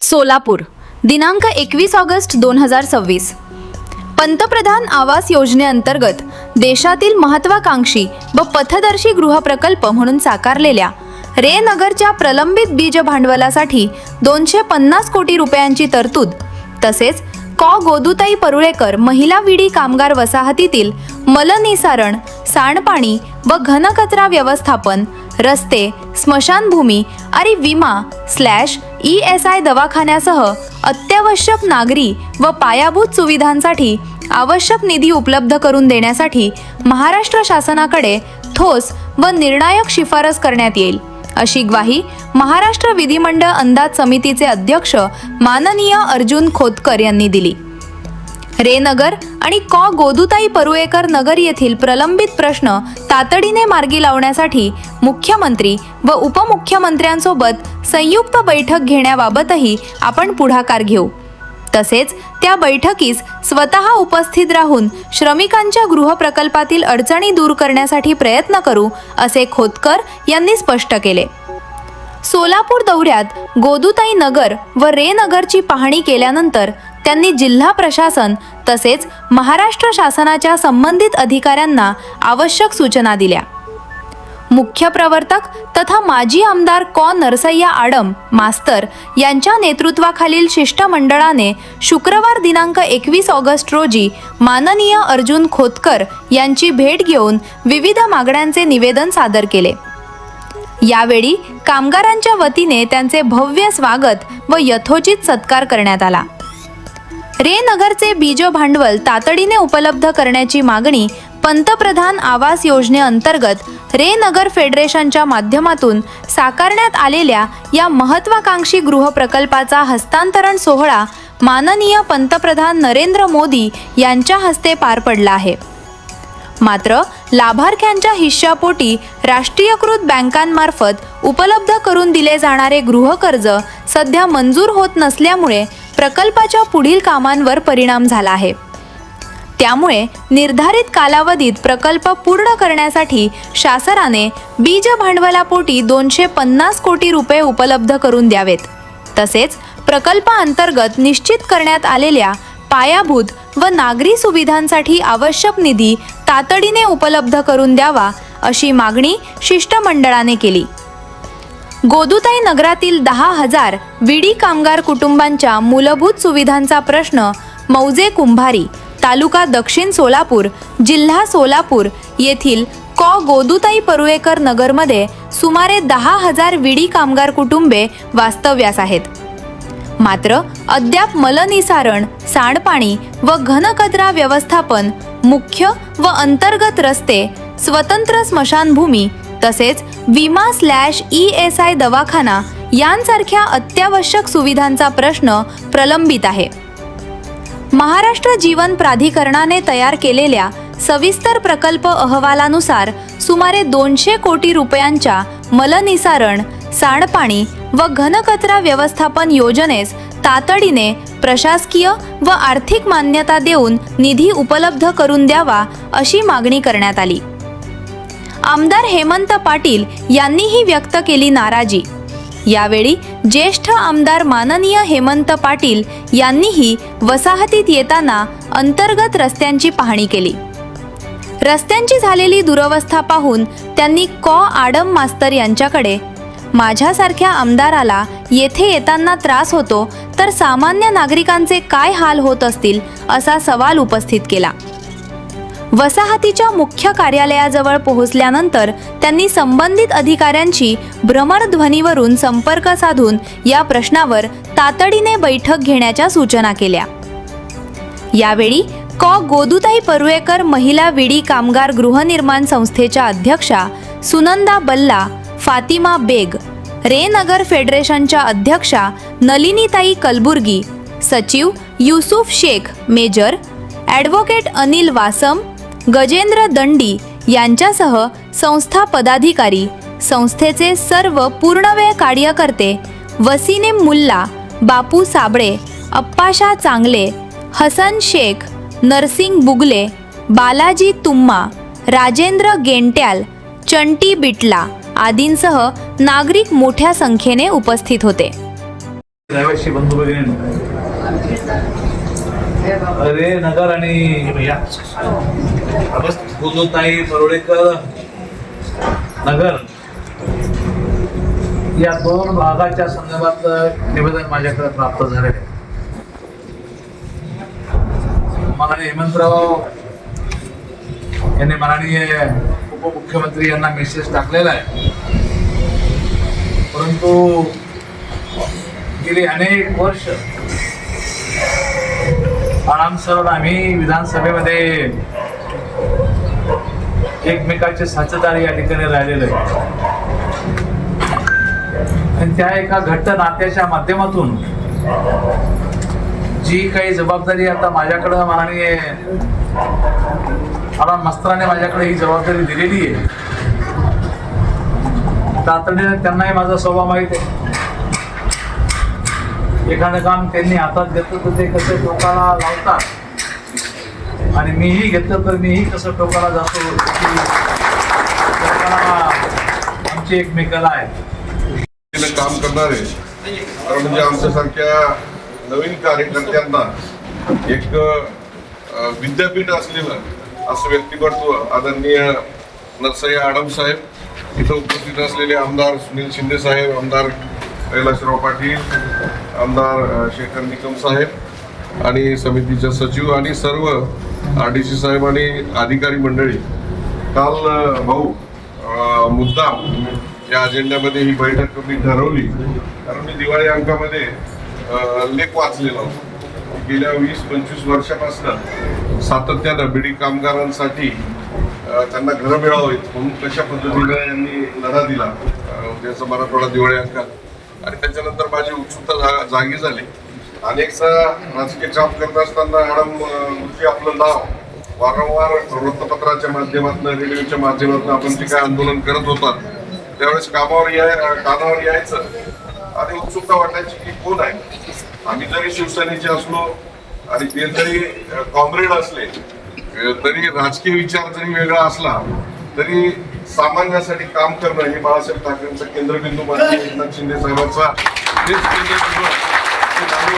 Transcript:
सोलापूर दिनांक 21 ऑगस्ट 2026। पंतप्रधान आवास योजनेअंतर्गत देशातील महत्त्वाकांक्षी व पथदर्शी गृहप्रकल्प म्हणून साकारलेल्या रे नगरच्या प्रलंबित बीज भांडवलासाठी 250 कोटी रुपयांची तरतूद, तसेच गोदूताई परुळेकर महिला विडी कामगार वसाहतीतील मलनिसारण, सांडपाणी व घनकचरा व्यवस्थापन, रस्ते, स्मशानभूमी आणि विमा/ESI दवाखान्यासह अत्यावश्यक नागरी व पायाभूत सुविधांसाठी आवश्यक निधी उपलब्ध करून देण्यासाठी महाराष्ट्र शासनाकडे ठोस व निर्णायक शिफारस करण्यात येईल, अशी ग्वाही महाराष्ट्र विधिमंडळ अंदाज समितीचे अध्यक्ष माननीय अर्जुन खोतकर यांनी दिली। रे नगर आणि गोदूताई परुळेकर नगर येथील प्रलंबित प्रश्न तातडीने मार्गी लावण्यासाठी मुख्यमंत्री व उपमुख्यमंत्र्यांसोबत संयुक्त बैठक घेण्याबाबतही आपण पुढाकार घेऊ। तसेच त्या बैठकीस स्वतः उपस्थित राहून श्रमिकांच्या गृहप्रकल्पातील अडचणी दूर करण्यासाठी प्रयत्न करू, असे खोतकर यांनी स्पष्ट केले। सोलापूर दौऱ्यात गोदूताई नगर व रे नगरची पाहणी केल्यानंतर त्यांनी जिल्हा प्रशासन तसेच महाराष्ट्र शासनाच्या संबंधित अधिकाऱ्यांना आवश्यक सूचना दिल्या। मुख्य प्रवर्तक तथा माजी आमदार नरसय्या आडम मास्तर यांच्या नेतृत्वाखालील शिष्टमंडळाने शुक्रवार दिनांक 21 ऑगस्ट रोजी माननीय अर्जुन खोतकर यांची भेट घेऊन विविध मागण्यांचे निवेदन सादर केले। यावेळी कामगारांच्या वतीने त्यांचे भव्य स्वागत व यथोचित सत्कार करण्यात आला। रे नगरचे बीज भांडवल तातडीने उपलब्ध करण्याची मागणी पंतप्रधान आवास योजनेअंतर्गत रे नगर फेडरेशनच्या माध्यमातून साकारण्यात आलेल्या या महत्त्वाकांक्षी गृहप्रकल्पाचा हस्तांतरण सोहळा माननीय पंतप्रधान नरेंद्र मोदी यांच्या हस्ते पार पडला आहे। मात्र लाभार्थ्यांच्या हिश्शापोटी राष्ट्रीयकृत बँकांमार्फत उपलब्ध करून दिले जाणारे गृहकर्ज सध्या मंजूर होत नसल्यामुळे प्रकल्पाच्या पुढील कामांवर परिणाम झाला आहे। त्यामुळे निर्धारित कालावधीत प्रकल्प पूर्ण करण्यासाठी शासनाने बीज भांडवलापोटी 250 कोटी रुपये उपलब्ध करून द्यावेत। तसेच प्रकल्पाअंतर्गत निश्चित करण्यात आलेल्या पायाभूत व नागरी सुविधांसाठी आवश्यक निधी तातडीने उपलब्ध करून द्यावा, अशी मागणी शिष्टमंडळाने केली। गोदूताई नगरातील 10,000 विडी कामगार कुटुंबांच्या मूलभूत सुविधांचा प्रश्न मौजे कुंभारी, तालुका दक्षिण सोलापूर, जिल्हा सोलापूर येथील गोदूताई परुळेकर नगरमध्ये सुमारे 10,000 विडी कामगार कुटुंबे वास्तव्यास आहेत। मात्र अद्याप मलनिसारण, सांडपाणी व घनकचरा व्यवस्थापन, मुख्य व अंतर्गत रस्ते, स्वतंत्र स्मशानभूमी तसेच विमा/ESI दवाखाना यांसारख्या अत्यावश्यक सुविधांचा प्रश्न प्रलंबित आहे। महाराष्ट्र जीवन प्राधिकरणाने तयार केलेल्या सविस्तर प्रकल्प अहवालानुसार सुमारे 200 कोटी रुपयांच्या मलनिसारण, सांडपाणी व घनकचरा व्यवस्थापन योजनेस तातडीने प्रशासकीय व आर्थिक मान्यता देऊन निधी उपलब्ध करून द्यावा, अशी मागणी करण्यात आली। आमदार हेमंत पाटील यांनीही व्यक्त केली नाराजी। यावेळी ज्येष्ठ आमदार माननीय हेमंत पाटील यांनीही वसाहतीत येताना अंतर्गत रस्त्यांची पाहणी केली। रस्त्यांची झालेली दुरवस्था पाहून त्यांनी आडम मास्तर यांच्याकडे, माझ्यासारख्या आमदाराला येथे येताना त्रास होतो तर सामान्य नागरिकांचे काय हाल होत असतील, असा सवाल उपस्थित केला। वसाहतीच्या मुख्य कार्यालयाजवळ पोहोचल्यानंतर त्यांनी संबंधित अधिकाऱ्यांशी भ्रमणध्वनीवरून संपर्क साधून या प्रश्नावर तातडीने बैठक घेण्याच्या सूचना केल्या। यावेळी गोदूताई परुळेकर महिला विडी कामगार गृहनिर्माण संस्थेच्या अध्यक्षा सुनंदा बल्ला, फातिमा बेग, रे नगर फेडरेशनच्या अध्यक्षा नलिनीताई कलबुर्गी, सचिव युसुफ शेख मेजर, ॲडव्होकेट अनिल वासम, गजेंद्र दंडी यांच्यासह संस्था पदाधिकारी, संस्थेचे सर्व पूर्णवेळ कार्यकर्ते, वसीम मुल्ला, बापू साबळे, अप्पाशा चांगले, हसन शेख, नरसिंग बुगले, बालाजी तुम्मा, राजेंद्र गेंट्याल, चंटी बिटला आदींसह नागरिक मोठ्या संख्येने उपस्थित होते। रहिवासी बंधू भगिनी, अरे नगर आणि ताई परोळेकर नगर या दोन भागाच्या संदर्भात निवेदन माझ्याकडे प्राप्त झालेले आहे. माननीय हेमंतराव यांनी माननीय उपमुख्यमंत्री यांना मेसेज टाकलेला आहे, परंतु गेली अनेक वर्ष आरामसर आम्ही विधानसभेमध्ये एकमेकाचे साथीदार या ठिकाणी राहिलेलो आहे आणि त्या एका घट्ट नात्याच्या माध्यमातून जी काही जबाबदारी आता माझ्याकडं माननीय आराम मस्त्राने माझ्याकडे ही जबाबदारी दिलेली आहे, तातडीने त्यांनाही माझा स्वभाव माहित आहे. एखादं काम त्यांनी हातात घेतलं तर ते कसं टोकाला लावतात आणि मीही घेतलं तर मीही कसं टोकाला जातो. आमची एकमेकाला आहे काम करणारे म्हणजे आमच्यासारख्या नवीन कार्यकर्त्यांना एक विद्यापीठ असलेलं असं व्यक्तिमत्व आदरणीय नरसय्य आडम साहेब, इथं उपस्थित असलेले आमदार सुनील शिंदे साहेब, आमदार कैलासराव पाटील, आमदार शेखर निकम साहेब आणि समितीच्या सचिव आणि सर्व RDC साहेब आणि अधिकारी मंडळी, काल भाऊ मुद्दाम या अजेंड्यामध्ये ही बैठक मी ठरवली कारण मी दिवाळी अंकामध्ये लेख वाचलेला होता. गेल्या 20-25 वर्षापासून सातत्यानं बिडी कामगारांसाठी त्यांना घरं मिळावीत म्हणून कशा पद्धतीने यांनी लढा दिला त्याचा मराठवाडा दिवाळी अंकात आणि त्याच्यानंतर माझी उत्सुकता जागी झाली. अनेकदा राजकीय काम करत असताना मॅडम मुलगी आपलं नाव वारंवार वृत्तपत्राच्या माध्यमातून, रेडिओच्या माध्यमातून आपण जे काय आंदोलन करत होतात त्यावेळेस कानावर यायचं आणि उत्सुकता वाटायची की कोण आहे. आम्ही जरी शिवसेनेचे असलो आणि ते जरी कॉम्रेड असले तरी राजकीय विचार जरी वेगळा असला तरी सामान्यासाठी काम करणं हे बाळासाहेब ठाकरेंचा केंद्रबिंदू माननीय एकनाथ शिंदे साहेबांचा हेच केंद्रबिंदू